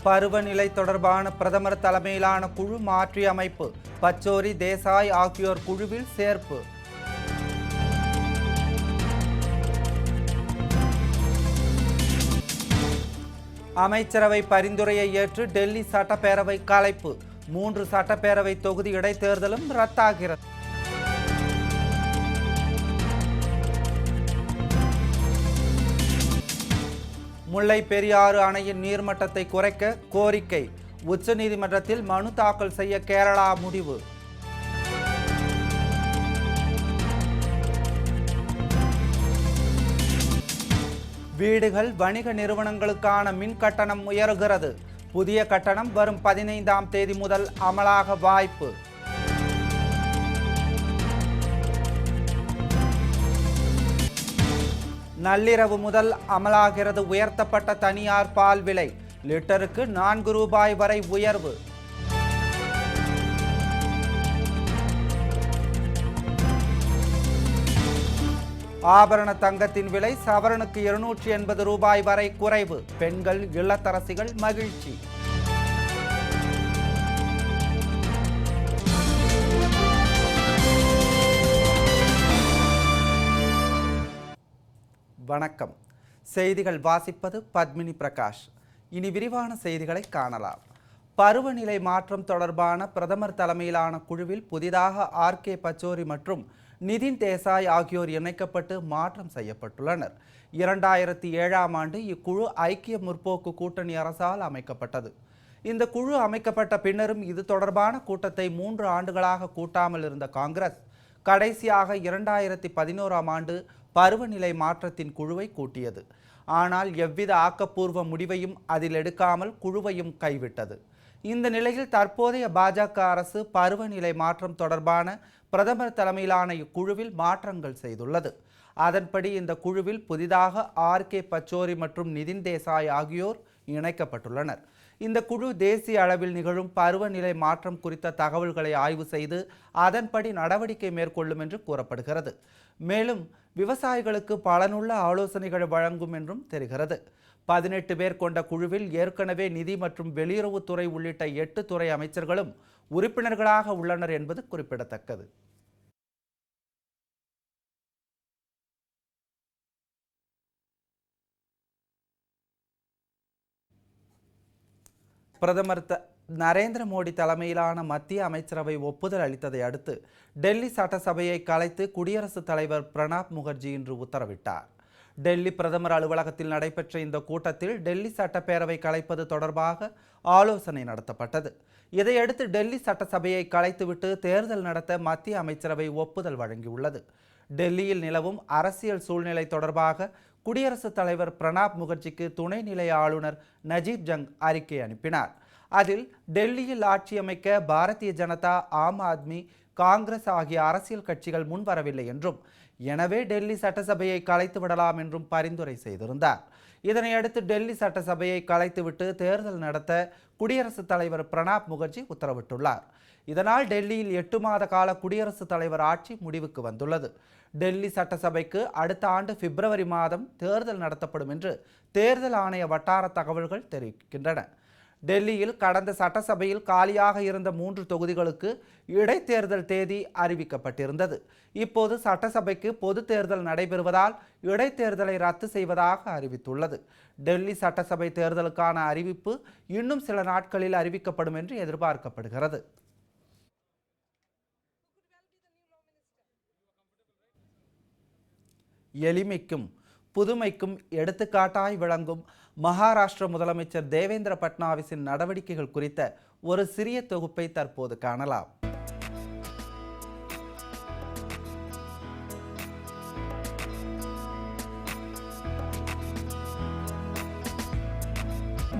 பருவநிலை தொடர்பான பிரதமர் தலைமையிலான குழு மாற்றியமைப்பு, பச்சோரி, தேசாய் ஆகியோர் குழுவில் சேர்ப்பு. அமைச்சரவை பரிந்துரையை ஏற்று டெல்லி சட்டப்பேரவை கலைப்பு, 3 சட்டப்பேரவை தொகுதி இடைத்தேர்தலும் ரத்தாகிறது. முல்லை பெரியாறு அணையின் நீர்மட்டத்தை குறைக்க கோரிக்கை, உச்சநீதிமன்றத்தில் மனு தாக்கல் செய்ய கேரளா முடிவு. வீடுகள், வணிக நிறுவனங்களுக்கான மின் கட்டணம் உயர்கிறது. புதிய கட்டணம் வரும் 15ஆம் தேதி முதல் அமலாக வாய்ப்பு. நள்ளிரவு முதல் அமலாகிறது உயர்த்தப்பட்ட தனியார் பால் விலை, லிட்டருக்கு 4 ரூபாய் வரை உயர்வு. ஆபரண தங்கத்தின் விலை சவரனுக்கு 280 ரூபாய் வரை குறைவு. பெண்கள், இல்லத்தரசிகள் மகிழ்ச்சி. வணக்கம். செய்திகள் வாசிப்பது பத்மினி பிரகாஷ். இனி விரிவான செய்திகளை காணலாம். பருவநிலை மாற்றம் தொடர்பான பிரதமர் தலைமையிலான குழுவில் புதிதாக ஆர்.கே. பச்சோரி மற்றும் நிதின் தேசாய் ஆகியோர் இணைக்கப்பட்டு மாற்றம் செய்யப்பட்டுள்ளனர். 2007ஆம் ஆண்டு இக்குழு ஐக்கிய முற்போக்கு கூட்டணி அரசால் அமைக்கப்பட்டது. இந்த குழு அமைக்கப்பட்ட பின்னரும் இது தொடர்பான கூட்டத்தை 3 ஆண்டுகளாக கூட்டாமல் இருந்த காங்கிரஸ் கடைசியாக 2011ஆம் ஆண்டு பருவநிலை மாற்றத்தின் குழுவை கூட்டியது. ஆனால் எவ்வித ஆக்கப்பூர்வ முடிவையும் அதில் எடுக்காமல் குழுவையும் கைவிட்டது. இந்த நிலையில் தற்போதைய பாஜக அரசு பருவநிலை மாற்றம் தொடர்பான பிரதமர் தலைமையிலான இக்குழுவில் மாற்றங்கள் செய்துள்ளது. அதன்படி இந்த குழுவில் புதிதாக ஆர்.கே. பச்சோரி மற்றும் நிதின் தேசாய் ஆகியோர் இணைக்கப்பட்டுள்ளனர். இந்த குழு தேசிய அளவில் நிகழும் பருவநிலை மாற்றம் குறித்த தகவல்களை ஆய்வு செய்து அதன்படி நடவடிக்கை மேற்கொள்ளும் என்று கூறப்படுகிறது. மேலும் விவசாயிகளுக்கு பலனுள்ள ஆலோசனைகள் வழங்கும் என்றும் தெரிகிறது. 18 பேர் கொண்ட குழுவில் ஏற்கனவே நிதி மற்றும் வெளியுறவுத்துறை உள்ளிட்ட 8 துறை அமைச்சர்களும் உறுப்பினர்களாக உள்ளனர் என்பது குறிப்பிடத்தக்கது. பிரதமர் நரேந்திர மோடி தலைமையிலான மத்திய அமைச்சரவை ஒப்புதல் அளித்ததை அடுத்து டெல்லி சட்டசபையை கலைத்து குடியரசுத் தலைவர் பிரணாப் முகர்ஜி இன்று உத்தரவிட்டார். டெல்லி பிரதமர் அலுவலகத்தில் நடைபெற்ற இந்த கூட்டத்தில் டெல்லி சட்டப்பேரவை கலைப்பது தொடர்பாக ஆலோசனை நடத்தப்பட்டது. இதையடுத்து டெல்லி சட்டசபையை கலைத்துவிட்டு தேர்தல் நடத்த மத்திய அமைச்சரவை ஒப்புதல் வழங்கியுள்ளது. டெல்லியில் நிலவும் அரசியல் சூழ்நிலை தொடர்பாக குடியரசுத் தலைவர் பிரணாப் முகர்ஜிக்கு துணைநிலை ஆளுநர் நஜீப் ஜங் அறிக்கை அனுப்பினார். அதில் டெல்லியில் ஆட்சி அமைக்க பாரதிய ஜனதா, ஆம் ஆத்மி, காங்கிரஸ் ஆகிய அரசியல் கட்சிகள் முன்வரவில்லை என்றும், எனவே டெல்லி சட்டசபையை கலைத்து விடலாம் என்றும் பரிந்துரை செய்திருந்தார். இதனையடுத்து டெல்லி சட்டசபையை கலைத்துவிட்டு தேர்தல் நடத்த குடியரசுத் தலைவர் பிரணாப் முகர்ஜி உத்தரவிட்டுள்ளார். இதனால் டெல்லியில் 8 மாத கால குடியரசுத் தலைவர் ஆட்சி முடிவுக்கு வந்துள்ளது. டெல்லி சட்டசபைக்கு அடுத்த ஆண்டு பிப்ரவரி மாதம் தேர்தல் நடத்தப்படும் என்று தேர்தல் ஆணைய வட்டார தகவல்கள் தெரிவிக்கின்றன. டெல்லியில் கடந்த சட்டசபையில் காலியாக இருந்த 3 தொகுதிகளுக்கு இடைத்தேர்தல் தேதி அறிவிக்கப்பட்டிருந்தது. இப்போது சட்டசபைக்கு பொது தேர்தல் நடைபெறுவதால் இடைத்தேர்தலை ரத்து செய்வதாக அறிவித்துள்ளது. டெல்லி சட்டசபை தேர்தலுக்கான அறிவிப்பு இன்னும் சில நாட்களில் அறிவிக்கப்படும் என்று எதிர்பார்க்கப்படுகிறது. எளிமைக்கும் புதுமைக்கும் எடுத்துக்காட்டாய் விளங்கும் மகாராஷ்டிர முதலமைச்சர் தேவேந்திர பட்னாவிஸின் நடவடிக்கைகள் குறித்த ஒரு சிறிய தொகுப்பை தற்போது காணலாம்.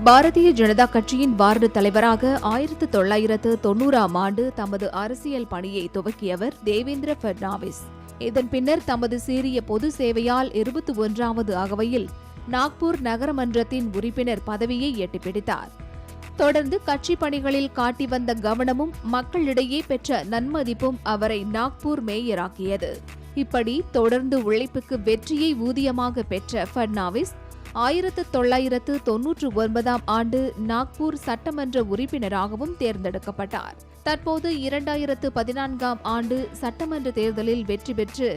பாரதிய ஜனதா கட்சியின் வார்டு தலைவராக 1990ஆம் ஆண்டு தமது அரசியல் பணியை துவக்கியவர் தேவேந்திர பட்னாவிஸ். இதன் பின்னர் தமது சீரிய பொது சேவையால் 21வது அகவையில் நாக்பூர் நகரமன்றத்தின் உறுப்பினர் பதவியை எட்டிப்பிடித்தார். தொடர்ந்து கட்சி பணிகளில் காட்டி வந்த கவனமும் மக்களிடையே பெற்ற நன்மதிப்பும் அவரை நாக்பூர் மேயராக்கியது. இப்படி தொடர்ந்து உழைப்புக்கு வெற்றியை ஊதியமாக பெற்ற பட்னாவிஸ் 1999 ஆண்டு நாக்பூர் சட்டமன்ற உறுப்பினராகவும் தேர்ந்தெடுக்கப்பட்டார். தற்போது 2014 ஆண்டு சட்டமன்ற தேர்தலில் வெற்றி பெற்று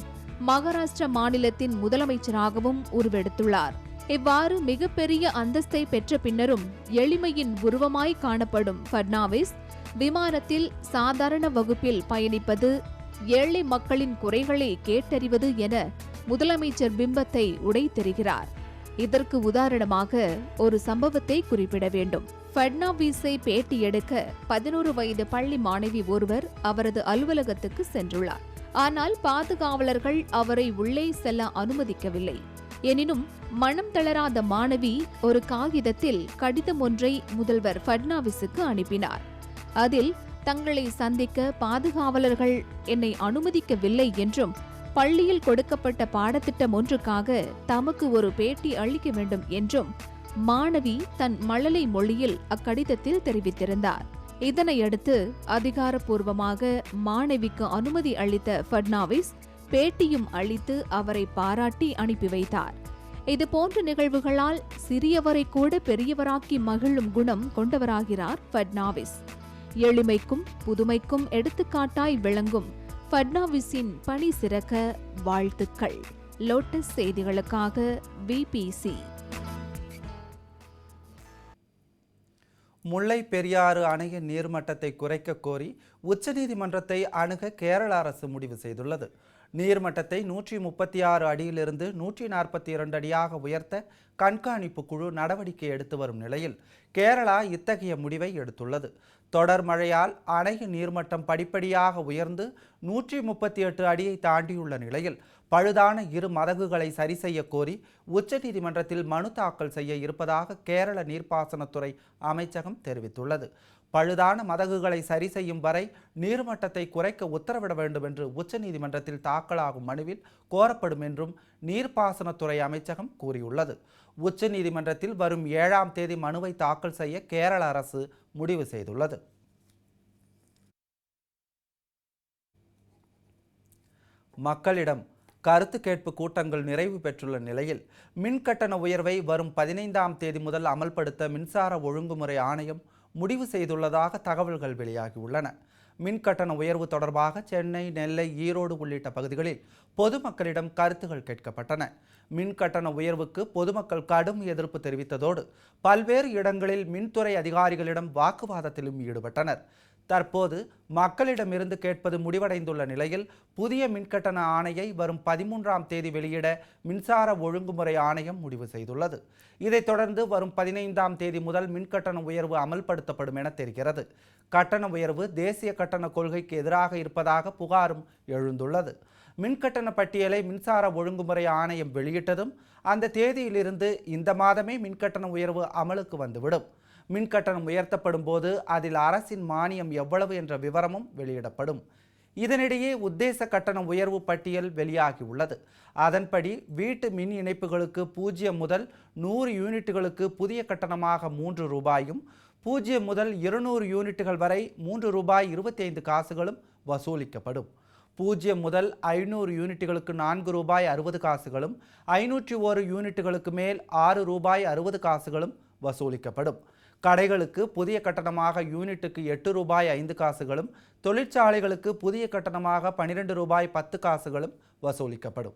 மகாராஷ்டிர மாநிலத்தின் முதலமைச்சராகவும் உருவெடுத்துள்ளார். இவ்வாறு மிகப்பெரிய அந்தஸ்தை பெற்ற பின்னரும் எளிமையின் உருவமாய் காணப்படும் பட்னாவிஸ் விமானத்தில் சாதாரண வகுப்பில் பயணிப்பது, ஏழை மக்களின் குறைகளை கேட்டறிவது என முதலமைச்சர் பிம்பத்தை உடைத்தெறிகிறார். இதற்கு உதாரணமாக ஒரு சம்பவத்தை குறிப்பிட வேண்டும். பட்னாவிஸை பேட்டி எடுக்க 11 வயது பள்ளி மாணவி ஒருவர் அவரது அலுவலகத்துக்கு சென்றுள்ளார். ஆனால் பாதுகாவலர்கள் அவரை உள்ளே செல்ல அனுமதிக்கவில்லை. எனினும் மனம் தளராத மாணவி ஒரு காகிதத்தில் கடிதம் ஒன்றை முதல்வர் பட்னாவிஸுக்கு அனுப்பினார். அதில் தங்களை சந்திக்க பாதுகாவலர்கள் என்னை அனுமதிக்கவில்லை என்றும் பள்ளியில் கொடுக்கப்பட்ட பாடத்திட்டம் ஒன்றுக்காக தமக்கு ஒரு பேட்டி அளிக்க வேண்டும் என்றும் மாணவி தன் மழலை மொழியில் அக்கடிதத்தில் தெரிவித்திருந்தார். இதனையடுத்து அதிகாரப்பூர்வமாக மாணவிக்கு அனுமதி அளித்த பட்னாவிஸ் பேட்டியும் அளித்து அவரை பாராட்டி அனுப்பி வைத்தார். இதுபோன்ற நிகழ்வுகளால் சிறியவரை கூட பெரியவராக்கி மகிழும் குணம் கொண்டவராகிறார் பட்னாவிஸ். எளிமைக்கும் புதுமைக்கும் எடுத்துக்காட்டாய் விளங்கும் பட்னாவிஸின் பணி சிறக்க வாழ்த்துக்கள். லோட்டஸ் செய்திகளுக்காக பிபிசி. முல்லை பெரியாறு அணையின் நீர்மட்டத்தை குறைக்க கோரி உச்சநீதிமன்றத்தை அணுக கேரள அரசு முடிவு செய்துள்ளது. நீர்மட்டத்தை 136 அடியிலிருந்து 142 அடியாக உயர்த்த கண்காணிப்பு குழு நடவடிக்கை எடுத்து வரும் நிலையில் கேரளா இத்தகைய முடிவை எடுத்துள்ளது. தொடர் மழையால் அணையின் நீர்மட்டம் படிப்படியாக உயர்ந்து 138 அடியை தாண்டியுள்ள நிலையில் பழுதான இரு மதகுகளை சரி செய்ய கோரி உச்சநீதிமன்றத்தில் மனு தாக்கல் செய்ய இருப்பதாக கேரள நீர்ப்பாசனத்துறை அமைச்சகம் தெரிவித்துள்ளது. பழுதான மதகுகளை சரி செய்யும் வரை நீர்மட்டத்தை குறைக்க உத்தரவிட வேண்டும் என்று உச்சநீதிமன்றத்தில் தாக்கலாகும் மனுவில் கோரப்படும் என்றும் நீர்ப்பாசனத்துறை அமைச்சகம் கூறியுள்ளது. உச்சநீதிமன்றத்தில் வரும் 7ஆம் தேதி மனுவை தாக்கல் செய்ய கேரள அரசு முடிவு செய்துள்ளது. மக்களிடம் கருத்து கேட்பு கூட்டங்கள் நிறைவு பெற்றுள்ள நிலையில் மின்கட்டண உயர்வை வரும் 15ஆம் தேதி முதல் அமல்படுத்த மின்சார ஒழுங்குமுறை ஆணையம் முடிவு செய்துள்ளதாக தகவல்கள் வெளியாகியுள்ளன. மின்கட்டண உயர்வு தொடர்பாக சென்னை, நெல்லை, ஈரோடு உள்ளிட்ட பகுதிகளில் பொதுமக்களிடம் கருத்துகள் கேட்கப்பட்டன. மின்கட்டண உயர்வுக்கு பொதுமக்கள் கடும் எதிர்ப்பு தெரிவித்ததோடு பல்வேறு இடங்களில் மின்துறை அதிகாரிகளிடம் வாக்குவாதத்திலும் ஈடுபட்டனர். தற்போது மக்களிடமிருந்து கேட்பது முடிவடைந்துள்ள நிலையில் புதிய மின்கட்டண ஆணையை வரும் 13ஆம் தேதி வெளியிட மின்சார ஒழுங்குமுறை ஆணையம் முடிவு செய்துள்ளது. இதைத் தொடர்ந்து வரும் 15ஆம் தேதி முதல் மின்கட்டண உயர்வு அமல்படுத்தப்படும் என தெரிகிறது. கட்டண உயர்வு தேசிய கட்டண கொள்கைக்கு எதிராக இருப்பதாக புகாரும் எழுந்துள்ளது. மின்கட்டண பட்டியலை மின்சார ஒழுங்குமுறை ஆணையம் வெளியிட்டதும் அந்த தேதியிலிருந்து இந்த மாதமே மின்கட்டண உயர்வு அமலுக்கு வந்துவிடும். மின்கட்டணம் உயர்த்தப்படும் போது அதில் அரசின் மானியம் எவ்வளவு என்ற விவரமும் வெளியிடப்படும். இதனிடையே உத்தேச கட்டண உயர்வு பட்டியல் வெளியாகியுள்ளது. அதன்படி வீட்டு மின் இணைப்புகளுக்கு 0 முதல் 100 யூனிட்டுகளுக்கு புதிய கட்டணமாக 3 ரூபாயும், 0 முதல் 200 யூனிட்டுகள் வரை 3 ரூபாய் 25 காசுகளும் வசூலிக்கப்படும். 0 முதல் 500 யூனிட்டுகளுக்கு 4 ரூபாய் 60 காசுகளும், 501 யூனிட்டுகளுக்கு மேல் 6 ரூபாய் 60 காசுகளும் வசூலிக்கப்படும். கடைகளுக்கு புதிய கட்டணமாக யூனிட்டுக்கு 8 ரூபாய் 5 காசுகளும், தொழிற்சாலைகளுக்கு புதிய கட்டணமாக 12 ரூபாய் 10 காசுகளும் வசூலிக்கப்படும்.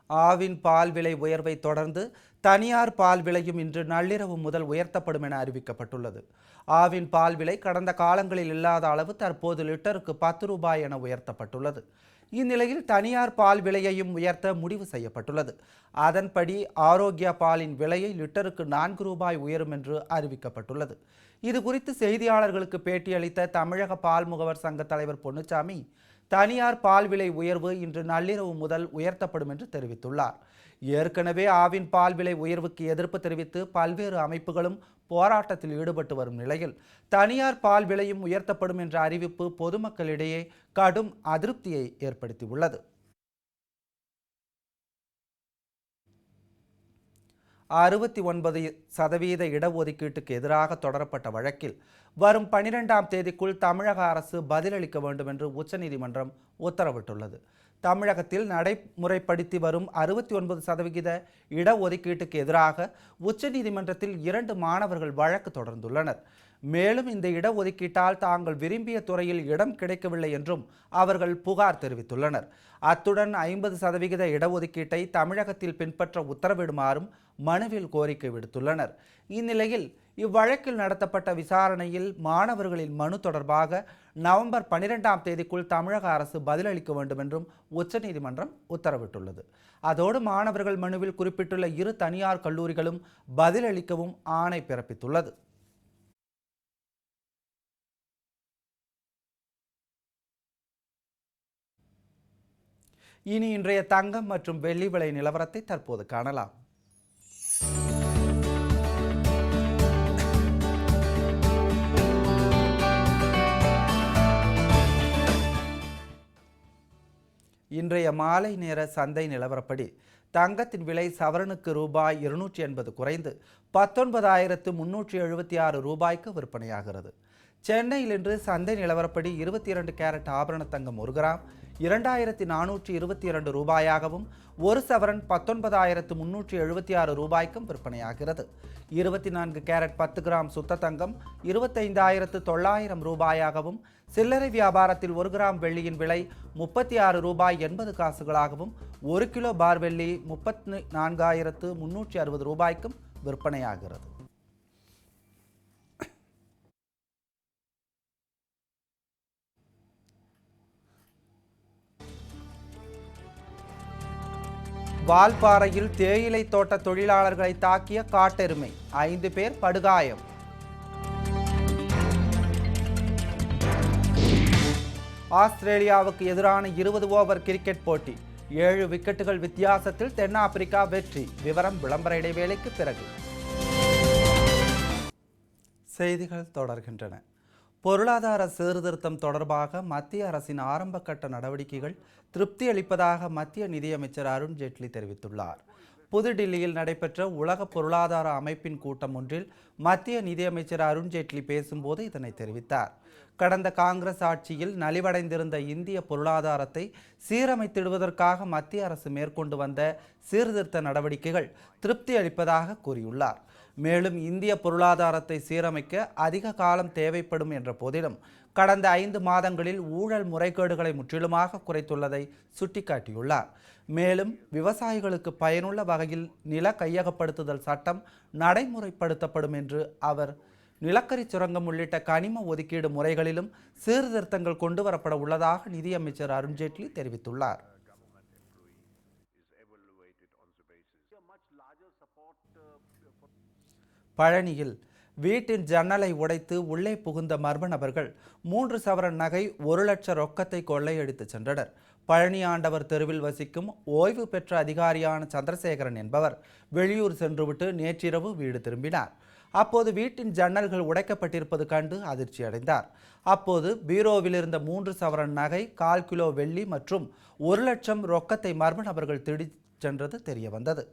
ஆவின் பால் விலை உயர்வை தொடர்ந்து தனியார் பால் விலையும் இன்று நள்ளிரவு முதல் உயர்த்தப்படும் என அறிவிக்கப்பட்டுள்ளது. ஆவின் பால் விலை கடந்த காலங்களில் இல்லாத அளவு தற்போது லிட்டருக்கு 10 ரூபாய் என உயர்த்தப்பட்டுள்ளது. இந்நிலையில் தனியார் பால் விலையையும் உயர்த்த முடிவு செய்யப்பட்டுள்ளது. அதன்படி ஆரோக்கியா பாலின் விலையை லிட்டருக்கு 4 ரூபாய் உயரும் என்று அறிவிக்கப்பட்டுள்ளது. இது குறித்து செய்தியாளர்களுக்கு பேட்டியளித்த தமிழக பால் முகவர் சங்க தலைவர் பொன்னுச்சாமி, தனியார் பால் விலை உயர்வு இன்று நள்ளிரவு முதல் உயர்த்தப்படும் என்று தெரிவித்துள்ளார். ஏற்கனவே ஆவின் பால் விலை உயர்வுக்கு எதிர்ப்பு தெரிவித்து பல்வேறு அமைப்புகளும் போராட்டத்தில் ஈடுபட்டு வரும் நிலையில் தனியார் பால் விலையும் உயர்த்தப்படும் என்ற அறிவிப்பு பொதுமக்களிடையே கடும் அதிருப்தியை ஏற்படுத்தியுள்ளது. 69% இடஒதுக்கீட்டுக்கு எதிராக தொடரப்பட்ட வழக்கில் வரும் 12ஆம் தேதிக்குள் தமிழக அரசு பதிலளிக்க வேண்டும் என்று உச்சநீதிமன்றம் உத்தரவிட்டுள்ளது. தமிழகத்தில் நடைமுறைப்படுத்தி வரும் 69% இடஒதுக்கீட்டுக்கு எதிராக உச்சநீதிமன்றத்தில் 2 மாணவர்கள் வழக்கு தொடர்ந்துள்ளனர். மேலும் இந்த இடஒதுக்கீட்டால் தாங்கள் விரும்பிய துறையில் இடம் கிடைக்கவில்லை என்றும் அவர்கள் புகார் தெரிவித்துள்ளனர். அத்துடன் 50% இடஒதுக்கீட்டை தமிழகத்தில் பின்பற்ற உத்தரவிடுமாறும் மனுவில் கோரிக்கை விடுத்துள்ளனர். இந்நிலையில் இவ்வழக்கில் நடத்தப்பட்ட விசாரணையில் மாணவர்களின் மனு தொடர்பாக நவம்பர் 12ஆம் தேதிக்குள் தமிழக அரசு பதிலளிக்க வேண்டும் என்றும் உச்சநீதிமன்றம் உத்தரவிட்டுள்ளது. அதோடு மாணவர்கள் மனுவில் குறிப்பிட்டுள்ள 2 தனியார் கல்லூரிகளும் பதிலளிக்கவும் ஆணை பிறப்பித்துள்ளது. இனி இன்றைய தங்கம் மற்றும் வெள்ளி விலை நிலவரத்தை தற்போது காணலாம். இன்றைய மாலை நேர சந்தை நிலவரப்படி தங்கத்தின் விலை சவரனுக்கு ரூபாய் 280 குறைந்து 19,376 ரூபாய்க்கு விற்பனையாகிறது. சென்னையில் இன்று சந்தை நிலவரப்படி 22 கேரட் ஆபரண தங்கம் 1 கிராம் 2,422 ரூபாயாகவும், 1 சவரன் 19,376 ரூபாய்க்கும் விற்பனையாகிறது. 24 கேரட் 10 கிராம் சுத்த தங்கம் 25,900 ரூபாயாகவும், சில்லறை வியாபாரத்தில் 1 கிராம் வெள்ளியின் விலை 36 ரூபாய் 80 காசுகளாகவும், 1 கிலோ பார் வெள்ளி 34,360 ரூபாய்க்கும் விற்பனையாகிறது. வால்பாறையில் தேயிலை தோட்ட தொழிலாளர்களை தாக்கிய காட்டெருமை, 5 பேர் படுகாயம். ஆஸ்திரேலியாவுக்கு எதிரான 20 ஓவர் கிரிக்கெட் போட்டி, 7 விக்கெட்டுகள் வித்தியாசத்தில் தென்னாப்பிரிக்கா வெற்றி. விவரம் விளம்பர இடைவேளைக்கு பிறகு. செய்திகள் தொடர்கின்றன. பொருளாதார சீர்திருத்தம் தொடர்பாக மத்திய அரசின் ஆரம்ப கட்ட நடவடிக்கைகள் திருப்தி அளிப்பதாக மத்திய நிதியமைச்சர் அருண் ஜேட்லி தெரிவித்துள்ளார். புதுடில்லியில் நடைபெற்ற உலக பொருளாதார அமைப்பின் கூட்டம் ஒன்றில் மத்திய நிதியமைச்சர் அருண் ஜேட்லி பேசும்போது இதனை தெரிவித்தார். கடந்த காங்கிரஸ் ஆட்சியில் நலிவடைந்திருந்த இந்திய பொருளாதாரத்தை சீரமைத்திடுவதற்காக மத்திய அரசு மேற்கொண்டு வந்த சீர்திருத்த நடவடிக்கைகள் திருப்தி அளிப்பதாக கூறியுள்ளார். மேலும் இந்திய பொருளாதாரத்தை சீரமைக்க அதிக காலம் தேவைப்படும் என்ற போதிலும் கடந்த 5 மாதங்களில் ஊழல் முறைகேடுகளை முற்றிலுமாக குறைத்துள்ளதை சுட்டிக்காட்டியுள்ளார். மேலும் விவசாயிகளுக்கு பயனுள்ள வகையில் நில கையகப்படுத்துதல் சட்டம் நடைமுறைப்படுத்தப்படும் என்று அவர் நிலக்கரி சுரங்கம் உள்ளிட்ட கனிம ஒதுக்கீடு முறைகளிலும் சீர்திருத்தங்கள் கொண்டுவரப்பட உள்ளதாக நிதியமைச்சர் அருண் ஜேட்லி தெரிவித்துள்ளார். பழனியில் வீட்டின் ஜன்னலை உடைத்து உள்ளே புகுந்த மர்ம நபர்கள் 3 சவரன் நகை 1 லட்சம் ரொக்கத்தை கொள்ளையடித்து சென்றனர். பழனி ஆண்டவர் தெருவில் வசிக்கும் ஓய்வு பெற்ற அதிகாரியான சந்திரசேகரன் என்பவர் வெளியூர் சென்றுவிட்டு நேற்றிரவு வீடு திரும்பினார். அப்போது வீட்டின் ஜன்னல்கள் உடைக்கப்பட்டிருப்பது கண்டு அதிர்ச்சி அடைந்தார். அப்போது பீரோவில் இருந்த 3 சவரன் நகை, 1/4 கிலோ வெள்ளி மற்றும் 1 லட்சம் ரொக்கத்தை மர்ம நபர்கள் திருடிச் சென்றது தெரிய வந்தது.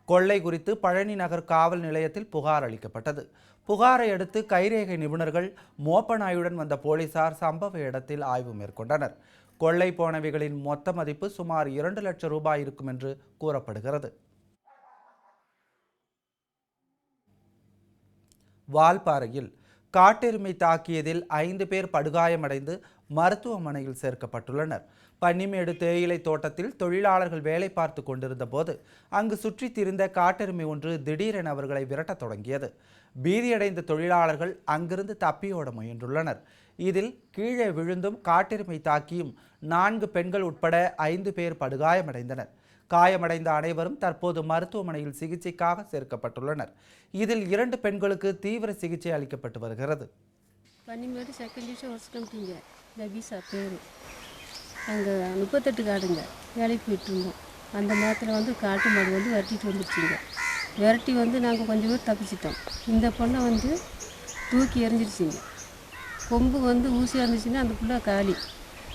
கொள்ளை குறித்து பழனி நகர் காவல் நிலையத்தில் புகார் அளிக்கப்பட்டது. புகாரை அடுத்து கைரேகை நிபுணர்கள், மோப்பநாயுடன் வந்த போலீசார் சம்பவ இடத்தில் ஆய்வு மேற்கொண்டனர். கொள்ளை போனவைகளின் மொத்த மதிப்பு சுமார் 2 லட்சம் ரூபாய் இருக்கும் என்று கூறப்படுகிறது. வால்பாறையில் காட்டெருமை தாக்கியதில் 5 பேர் படுகாயமடைந்து மருத்துவமனையில் சேர்க்கப்பட்டுள்ளனர். பன்னிமேடு தேயிலை தோட்டத்தில் தொழிலாளர்கள் வேலை பார்த்து கொண்டிருந்த போது அங்கு சுற்றி திரிந்த காட்டெருமை ஒன்று திடீரென அவர்களை விரட்டத் தொடங்கியது. பீதியடைந்த தொழிலாளர்கள் அங்கிருந்து தப்பியோட முயன்றுள்ளனர். இதில் கீழே விழுந்தும் காட்டெருமை தாக்கியும் 4 பெண்கள் உட்பட 5 பேர் படுகாயமடைந்தனர். காயமடைந்த அனைவரும் தற்போது மருத்துவமனையில் சிகிச்சைக்காக சேர்க்கப்பட்டுள்ளனர். இதில் 2 பெண்களுக்கு தீவிர சிகிச்சை அளிக்கப்பட்டு வருகிறது. பன்னிமேடு செகண்ட் டிவிஷன் வச்சுட்டோம்ட்டீங்க நபீசா பேர். அங்கே 38 காடுங்க வேலைக்கு போயிட்டு இருந்தோம். அந்த நேரத்தில் காட்டு மாடு விரட்டிட்டு வந்துடுச்சிங்க. விரட்டி நாங்கள் கொஞ்சம் பேர் தப்பிச்சிட்டோம். இந்த பொண்ணை தூக்கி எறிஞ்சிருச்சிங்க. கொம்பு ஊசியாக இருந்துச்சுன்னா அந்த புள்ள காலி.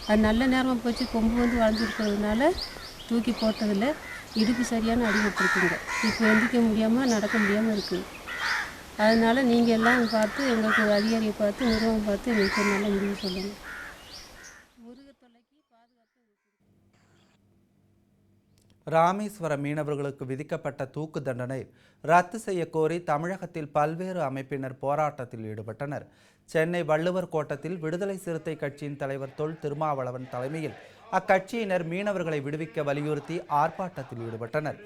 அது நல்ல நேரமாக போச்சு. கொம்பு வளர்ந்துருக்கிறதுனால தூக்கி போட்டதில் இடுப்பு சரியான அடிபட்டுருக்குங்க. இப்போ எந்திரிக்க முடியாமல் நடக்க முடியாமல் இருக்குது. அதனால் நீங்கள் எல்லாம் பார்த்து எங்களுக்கு அதிகாரியை பார்த்து நிறுவனம் பார்த்து எங்களுக்கு நல்ல முடிவு சொல்லுங்கள். முருகர் தொல்லைக்கு பாதுகாப்பு. ராமேஸ்வரம் மீனவர்களுக்கு விதிக்கப்பட்ட தூக்கு தண்டனை ரத்து செய்ய கோரி தமிழகத்தில் பல்வேறு அமைப்பினர் போராட்டத்தில் ஈடுபட்டனர். சென்னை வள்ளுவர் கோட்டத்தில் விடுதலை சிறுத்தை கட்சியின் தலைவர் தொல் திருமாவளவன் தலைமையில் அக்கட்சியினர் மீனவர்களை விடுவிக்க வலியுறுத்தி ஆர்ப்பாட்டத்தில் ஈடுபட்டனர்.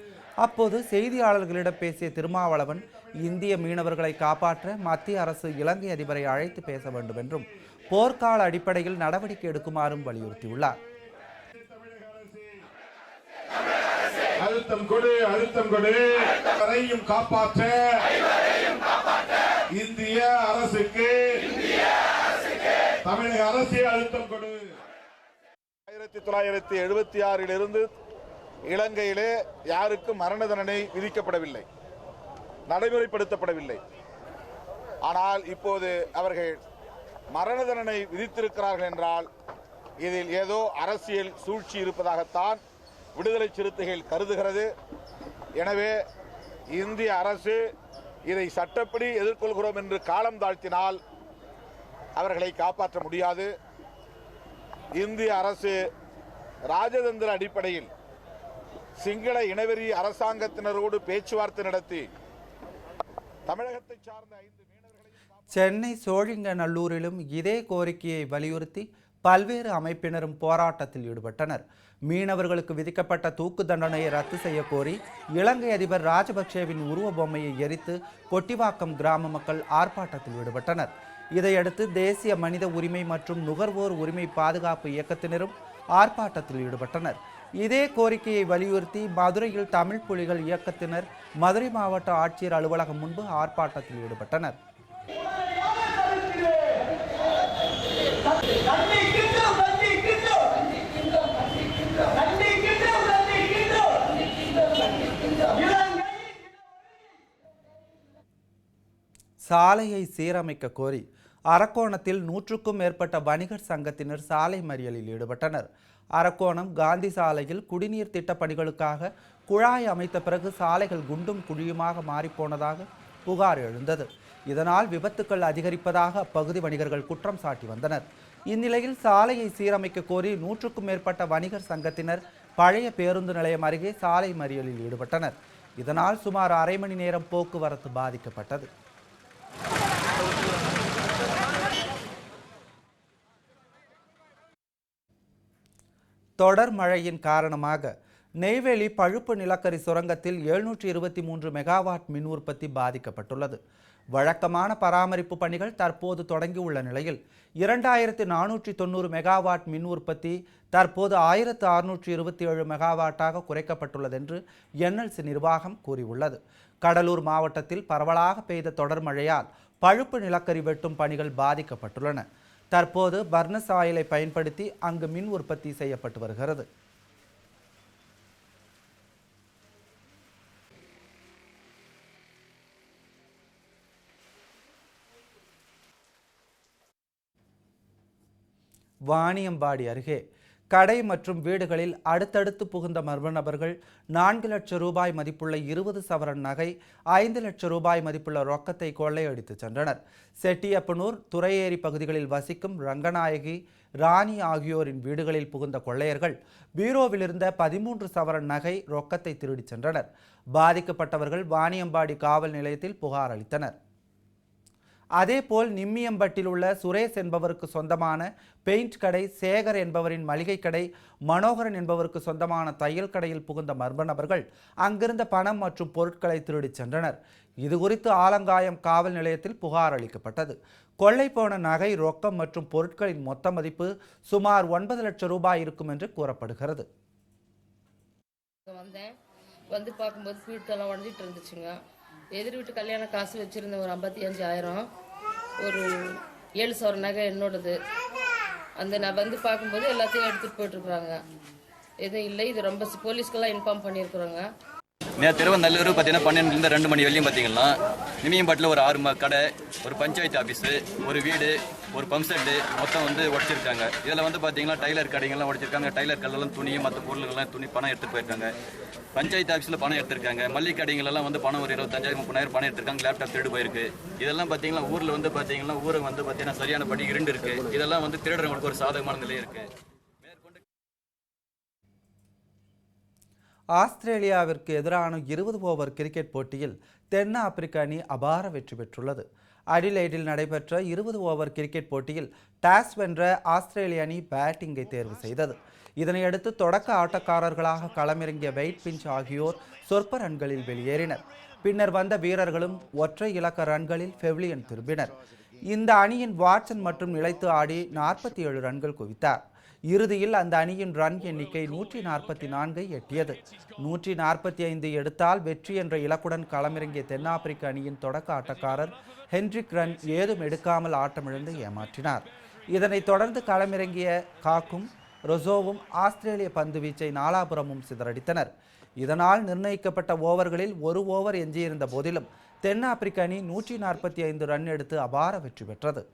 அப்போது செய்தியாளர்களிடம் பேசிய திருமாவளவன், இந்திய மீனவர்களை காப்பாற்ற மத்திய அரசு இலங்கை அதிபரை அழைத்து பேச வேண்டும் என்றும் போர்க்கால அடிப்படையில் நடவடிக்கை எடுக்குமாறும் வலியுறுத்தியுள்ளார். அழுத்தம் கொடு, அழுத்தம் கொடு, வரையும் காப்பாற்ற இந்திய அரசுக்கு தமிழக அரசு அழுத்தம் கொடு. 1976 இலங்கையிலே யாருக்கும் மரண தண்டனை விதிக்கப்படவில்லை, நடைமுறைப்படுத்தப்படவில்லை. ஆனால் இப்போது அவர்கள் மரண தண்டனை விதித்திருக்கிறார்கள் என்றால் இதில் ஏதோ அரசியல் சூழ்ச்சி இருப்பதாகத்தான் விடுதலை சிறுத்தைகள் கருதுகிறது. எனவே இந்திய அரசு இதை சட்டப்படி எதிர்கொள்கிறோம் என்று காலம் தாழ்த்தினால் அவர்களை காப்பாற்ற முடியாது. இந்திய அரசு ராஜதந்திர அடிப்படையில் சிங்கள இனவெறி அரசாங்கத்தினரோடு பேச்சுவார்த்தை நடத்தி தமிழகத்தை சார்ந்த 5 மீனவர்களையும் சென்னை சோழிங்கநல்லூரிலும் இதே கோரிக்கையை வலியுறுத்தி பல்வேறு அமைப்பினரும் போராட்டத்தில் ஈடுபட்டனர். மீனவர்களுக்கு விதிக்கப்பட்ட தூக்கு தண்டனையை ரத்து செய்ய கோரி இலங்கை அதிபர் ராஜபக்சேவின் உருவ பொம்மையை எரித்து கொட்டிவாக்கம் கிராம மக்கள் ஆர்ப்பாட்டத்தில் ஈடுபட்டனர். இதையடுத்து தேசிய மனித உரிமை மற்றும் நுகர்வோர் உரிமை பாதுகாப்பு இயக்கத்தினரும் ஆர்ப்பாட்டத்தில் ஈடுபட்டனர். இதே கோரிக்கையை வலியுறுத்தி மதுரையில் தமிழ் புலிகள் இயக்கத்தினர் மதுரை மாவட்ட ஆட்சியர் அலுவலகம் முன்பு ஆர்ப்பாட்டத்தில் ஈடுபட்டனர். சாலையை சீரமைக்க கோரி அரக்கோணத்தில் 100க்கும் மேற்பட்ட வணிகர் சங்கத்தினர் சாலை மறியலில் ஈடுபட்டனர். அரக்கோணம் காந்தி சாலையில் குடிநீர் திட்டப் பணிகளுக்காக குழாய் அமைத்த பிறகு சாலைகள் குண்டும் குழியுமாக மாறிப்போனதாக புகார் எழுந்தது. இதனால் விபத்துக்கள் அதிகரிப்பதாக அப்பகுதி வணிகர்கள் குற்றம் சாட்டி வந்தனர். இந்நிலையில் சாலையை சீரமைக்க கோரி 100க்கும் மேற்பட்ட வணிகர் சங்கத்தினர் பழைய பேருந்து நிலையம் அருகே சாலை மறியலில் ஈடுபட்டனர். இதனால் சுமார் அரை மணி நேரம் போக்குவரத்து பாதிக்கப்பட்டது. தொடர் மழையின் காரணமாக நெய்வேலி பழுப்பு நிலக்கரி சுரங்கத்தில் 723 மெகாவாட் மின் உற்பத்தி பாதிக்கப்பட்டுள்ளது. வழக்கமான பராமரிப்பு பணிகள் தற்போது தொடங்கியுள்ள நிலையில் 2490 மெகாவாட் மின் உற்பத்தி தற்போது 1627 மெகாவாட்டாக குறைக்கப்பட்டுள்ளது என்று என்எல்சி நிர்வாகம் கூறியுள்ளது. கடலூர் மாவட்டத்தில் பரவலாக பெய்த தொடர் மழையால் பழுப்பு நிலக்கரி வெட்டும் பணிகள் பாதிக்கப்பட்டுள்ளன. தற்போது பர்னஸ் ஆயிலை பயன்படுத்தி அங்கு மின் உற்பத்தி செய்யப்பட்டு வருகிறது. வாணியம்பாடி அருகே கடை மற்றும் வீடுகளில் அடுத்தடுத்து புகுந்த மர்ம நபர்கள் 4 லட்சம் ரூபாய் மதிப்புள்ள 20 சவரன் நகை, 5 லட்சம் ரூபாய் மதிப்புள்ள ரொக்கத்தை கொள்ளையடித்து சென்றனர். செட்டியப்பனூர், துறையேரி பகுதிகளில் வசிக்கும் ரங்கநாயகி, ராணி ஆகியோரின் வீடுகளில் புகுந்த கொள்ளையர்கள் பீரோவிலிருந்த 13 சவரன் நகை, ரொக்கத்தை திருடிச் சென்றனர். பாதிக்கப்பட்டவர்கள் வாணியம்பாடி காவல் நிலையத்தில் புகார் அளித்தனர். அதேபோல் நிம்மியம்பட்டில் உள்ள சுரேஷ் என்பவருக்கு சொந்தமான பெயிண்ட் கடை, சேகர் என்பவரின் மளிகை கடை, மனோகரன் என்பவருக்கு சொந்தமான தையல் கடையில் புகுந்த மர்ம நபர்கள் அங்கிருந்த பணம் மற்றும் பொருட்களை திருடிச் சென்றனர். இதுகுறித்து ஆலங்காயம் காவல் நிலையத்தில் புகார் அளிக்கப்பட்டது. கொள்ளை போன நகை, ரொக்கம் மற்றும் பொருட்களின் மொத்த மதிப்பு சுமார் 9 லட்சம் ரூபாய் இருக்கும் என்று கூறப்படுகிறது. வந்து பார்க்கும்போது வீட்டெல்லாம் உடஞ்சிட்டு இருந்துச்சுங்க. எதிர் வீட்டு கல்யாண காசு வச்சுருந்தேன் ஒரு 55,000, ஒரு 7 சவரன் நகை என்னோடது. அந்த நான் வந்து பார்க்கும்போது எல்லாத்தையும் எடுத்துகிட்டு போயிட்டுருக்குறாங்க. எதுவும் இல்லை, இது ரொம்ப போலீஸ்க்கெல்லாம் இன்ஃபார்ம் பண்ணியிருக்குறோங்க. திருவநல்லூர் பார்த்தீங்கன்னா 12லேருந்து 2 மணி வரையும் பார்த்தீங்கன்னா நிமியம்பாட்டில் ஒரு 6 கடை, ஒரு பஞ்சாயத்து ஆஃபீஸு, ஒரு வீடு, ஒரு பம்ப் செட்டு மொத்தம் வந்து உடச்சிருக்காங்க. இதில் வந்து பார்த்தீங்கன்னா டைலர் கடைகள்லாம் உடச்சிருக்காங்க. டைலர் கல்லெல்லாம் துணியும் மற்ற பொருள்கள்லாம் பணம் எடுத்துகிட்டு போயிருக்காங்க. பஞ்சாயத்து ஆஃபீஸில் பணம் எடுத்திருக்காங்க. மல்லிகை கடைகளெல்லாம் வந்து பணம் ஒரு 25,000 30,000 பணம் எடுத்திருக்காங்க. லேப்டாப் திருடு போயிருக்கு. இதெல்லாம் பார்த்தீங்கன்னா ஊரில் வந்து பார்த்தீங்கன்னா ஊரை வந்து பார்த்தீங்கன்னா சரியான படி இருண்டு இருக்கு. இதெல்லாம் வந்து திருடுறவங்களுக்கு ஒரு சாதகமான நிலை இருக்கு. ஆஸ்திரேலியாவிற்கு எதிரான 20 ஓவர் கிரிக்கெட் போட்டியில் தென் ஆப்பிரிக்க அணி அபார வெற்றி பெற்றுள்ளது. அடிலைடில் நடைபெற்ற 20 ஓவர் கிரிக்கெட் போட்டியில் டாஸ் வென்ற ஆஸ்திரேலிய அணி பேட்டிங்கை தேர்வு செய்தது. இதனையடுத்து தொடக்க ஆட்டக்காரர்களாக களமிறங்கிய வெயிட் பிஞ்ச் ஆகியோர் சொற்ப ரன்களில் வெளியேறினர். பின்னர் வந்த வீரர்களும் ஒற்றை இலக்க ரன்களில் பெவிலியன் திரும்பினர். இந்த அணியின் வாட்சன் மற்றும் நிலைத்து ஆடி 47 ரன்கள் குவித்தார். இறுதியில் அந்த அணியின் ரன் எண்ணிக்கை 144 எட்டியது. 145 எடுத்தால் வெற்றி என்ற இலக்குடன் களமிறங்கிய தென்னாப்பிரிக்க அணியின் தொடக்க ஆட்டக்காரர் ஹென்ரிக் ரன் ஏதும் எடுக்காமல் ஆட்டமிழந்து ஏமாற்றினார். இதனைத் தொடர்ந்து களமிறங்கிய காக்கும் ரொசோவும் ஆஸ்திரேலிய பந்து வீச்சை நாலாபுரமும் சிதறடித்தனர். இதனால் நிர்ணயிக்கப்பட்ட ஓவர்களில் ஒரு ஓவர் எஞ்சியிருந்த போதிலும் தென்னாப்பிரிக்க அணி 145 ரன் எடுத்து அபார வெற்றி பெற்றது.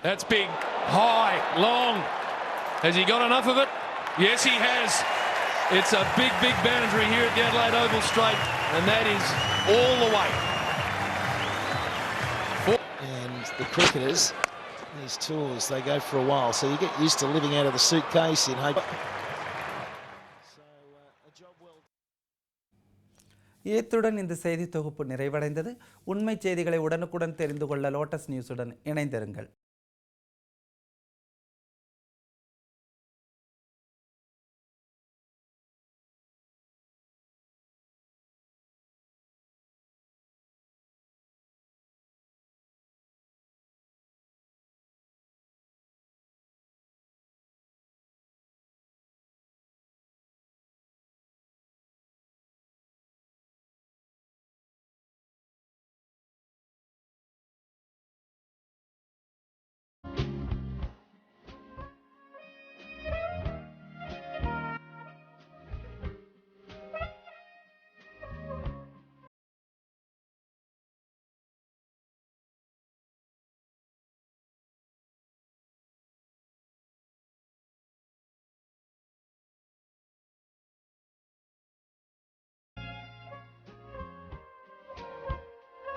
That's big, high, long. Has he got enough of it? Yes, he has. It's a big, big boundary here at the Adelaide Oval Straight, and that is all the way. And the cricketers, these tours, they go for a while, so you get used to living out of the suitcase in hope. இத்துடன் இந்த செய்தி தொகுப்பு நிறைவடைந்தது. உண்மை செய்திகளை உடனுக்குடன் தெரிந்து கொள்ள லோட்டஸ் நியூஸுடன் இணைந்திருங்கள்.